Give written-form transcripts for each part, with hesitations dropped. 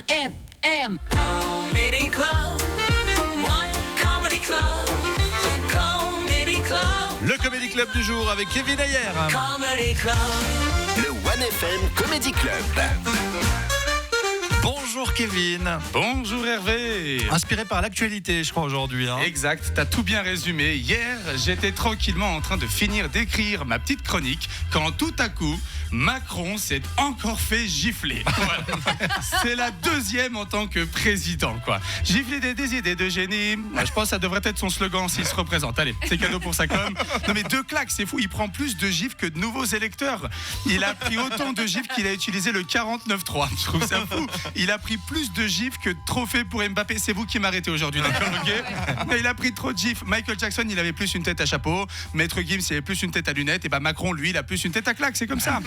FM. Comedy Club. One Comedy Club. Comedy Club. Le Comedy Club du jour avec Kevin Ayer. Comedy Club. Le One FM Comedy Club. Bonjour Kevin. Bonjour Hervé. Inspiré par l'actualité, je crois, aujourd'hui. Exact, t'as tout bien résumé. Hier, j'étais tranquillement en train de finir d'écrire ma petite chronique quand tout à coup, Macron s'est encore fait gifler. Voilà. C'est la deuxième en tant que président, quoi. Gifler des idées de génie. Moi, je pense que ça devrait être son slogan s'il se représente. Allez, c'est cadeau pour sa com. Non mais 2 claques, c'est fou. Il prend plus de gifles que de nouveaux électeurs. Il a pris autant de gifles qu'il a utilisé le 49.3. Je trouve ça fou. Il a pris plus de gifles que de trophées pour Mbappé. C'est vous qui m'arrêtez aujourd'hui, d'accord, ok? Mais il a pris trop de gifles. Michael Jackson, il avait plus une tête à chapeau. Maître Gims, il avait plus une tête à lunettes. Et Macron, lui, il a plus une tête à claque. C'est comme ça.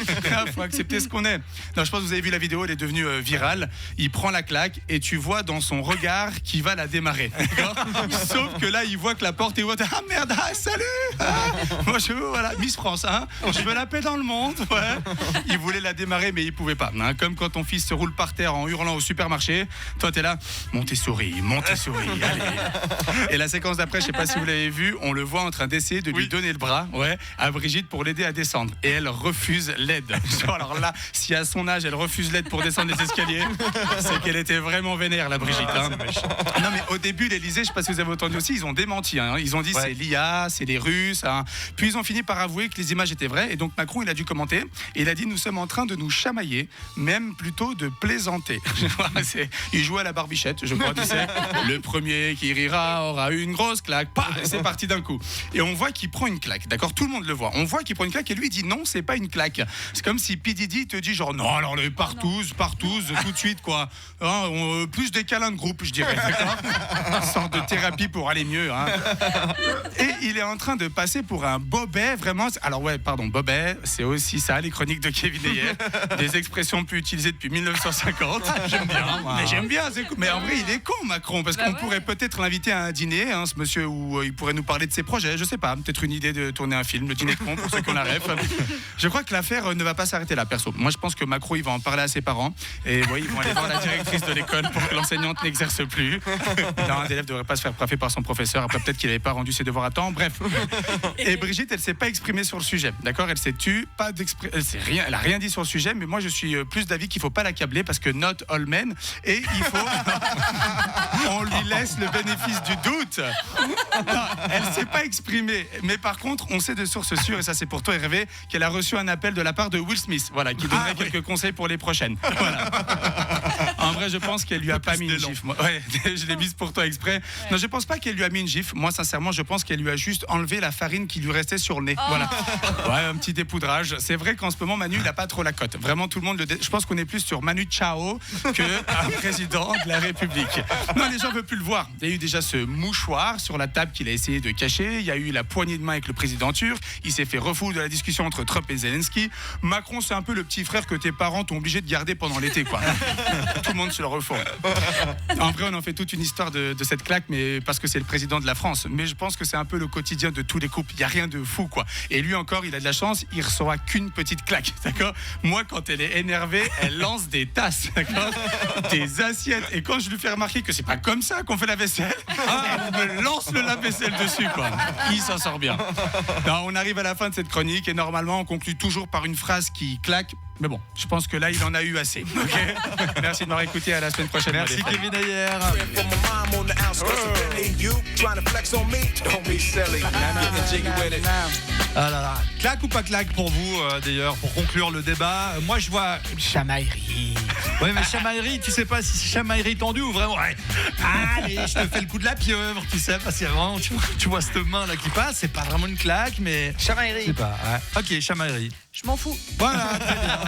Il faut accepter ce qu'on est. Non, je pense que vous avez vu la vidéo, elle est devenue virale. Il prend la claque et tu vois dans son regard qu'il va la démarrer. D'accord. Sauf que là, il voit que la porte est ouverte. Ah merde, ah, salut. Bonjour, voilà, Miss France. Je veux la paix dans le monde. Ouais. Il voulait la démarrer, mais il pouvait pas. Comme quand ton fils se roule par terre en hurlant au supermarché. Toi, t'es là. Montessori. Allez. Et la séquence d'après, je sais pas si vous l'avez vu, on le voit en train d'essayer de lui donner le bras, à Brigitte pour l'aider à descendre. Et elle refuse l'aide. Alors là, si à son âge elle refuse l'aide pour descendre les escaliers, c'est qu'elle était vraiment vénère, la Brigitte. Non mais au début, l'Elysée, je sais pas si vous avez entendu aussi, ils ont démenti. Ils ont dit c'est l'IA, c'est les Russes. Puis ils ont fini par avouer que les images étaient vraies. Et donc Macron, il a dû commenter. Et il a dit nous sommes en train de nous chamailler, même plutôt de plaisanter. Il joue à la barbichette, je crois. Tu sais, le premier qui rira aura une grosse claque. Et c'est parti d'un coup. Et on voit qu'il prend une claque. D'accord, tout le monde le voit. On voit qu'il prend une claque et lui il dit non, c'est pas une claque. C'est comme si P. Diddy te dit genre non, alors les partous, tout de suite quoi. Plus des câlins de groupe, je dirais. D'accord, une sorte de thérapie pour aller mieux. Et il est en train de passer pour un bobet, vraiment. Alors bobet, c'est aussi ça, les chroniques de Kevin Ayer. Des expressions plus utilisées depuis 1950. J'aime bien. Mais j'aime bien, c'est cool. Mais en vrai, il est con, Macron, parce qu'on pourrait peut-être l'inviter à un dîner, ce monsieur, où il pourrait nous parler de ses projets. Je sais pas, peut-être une idée de tourner un film, le dîner de con, pour ceux qui ont la ref. Je crois que l'affaire ne va pas s'arrêter là, perso. Moi, je pense que Macron, il va en parler à ses parents. Et ils vont aller voir la directrice de l'école pour que l'enseignante n'exerce plus. Un élève ne devrait pas se faire frapper par son professeur. Après, peut-être qu'il n'avait pas rendu ses devoirs à temps. Bref. Et Brigitte, elle s'est pas exprimée sur le sujet. D'accord, elle s'est tue, elle a rien dit sur le sujet. Mais moi, je suis plus d'avis qu'il faut pas l'accabler parce que not all men. Et il faut. On lui laisse le bénéfice du doute. Non, elle s'est pas exprimée. Mais par contre, on sait de sources sûres, et ça c'est pour toi Hervé, qu'elle a reçu un appel de la part de Will Smith, qui donnerait quelques conseils pour les prochaines. Voilà. En vrai, je pense qu'elle lui a pas mis une gifle. Je l'ai mise pour toi exprès. Non, je pense pas qu'elle lui a mis une gifle. Moi, sincèrement, je pense qu'elle lui a juste enlevé la farine qui lui restait sur le nez. Voilà. Un petit dépoudrage. C'est vrai qu'en ce moment, Manu, il a pas trop la cote. Vraiment, tout le monde je pense qu'on est plus sur Manu Chao qu'un président de la République. Non, les gens veulent plus le voir. Il y a eu déjà ce mouchoir sur la table qu'il a essayé de cacher. Il y a eu la poignée de main avec le président turc. Il s'est fait refouler de la discussion entre Trump et Zelensky. Macron, c'est un peu le petit frère que tes parents t'ont obligé de garder pendant l'été, quoi. Tout le monde se le refond. En vrai, on en fait toute une histoire de cette claque, mais parce que c'est le président de la France. Mais je pense que c'est un peu le quotidien de tous les couples. Il y a rien de fou, quoi. Et lui encore, il a de la chance. Il recevra qu'une petite claque, d'accord. Moi, quand elle est énervée, elle lance des tasses, d'accord, des assiettes. Et quand je lui fais remarquer que c'est pas comme ça qu'on fait la vaisselle, elle me lance le lave-vaisselle dessus, quoi. Il s'en sort bien. Non, on arrive à la fin de cette chronique et normalement on conclut toujours par une phrase qui claque. Mais bon, je pense que là, il en a eu assez. Okay. Merci de m'avoir écouté. À la semaine prochaine. Merci Kevin Ayer. Ah là là. Claque ou pas claque pour vous, d'ailleurs, pour conclure le débat? Moi, je vois chamaillerie. Ouais, mais chamaillerie, tu sais pas si c'est chamaillerie tendue ou vraiment. Allez, je te fais le coup de la pieuvre, tu sais, parce que vraiment, tu vois cette main là qui passe, c'est pas vraiment une claque, mais. Chamaillerie. Je sais pas. Ok, chamaillerie. Je m'en fous. Voilà, très bien.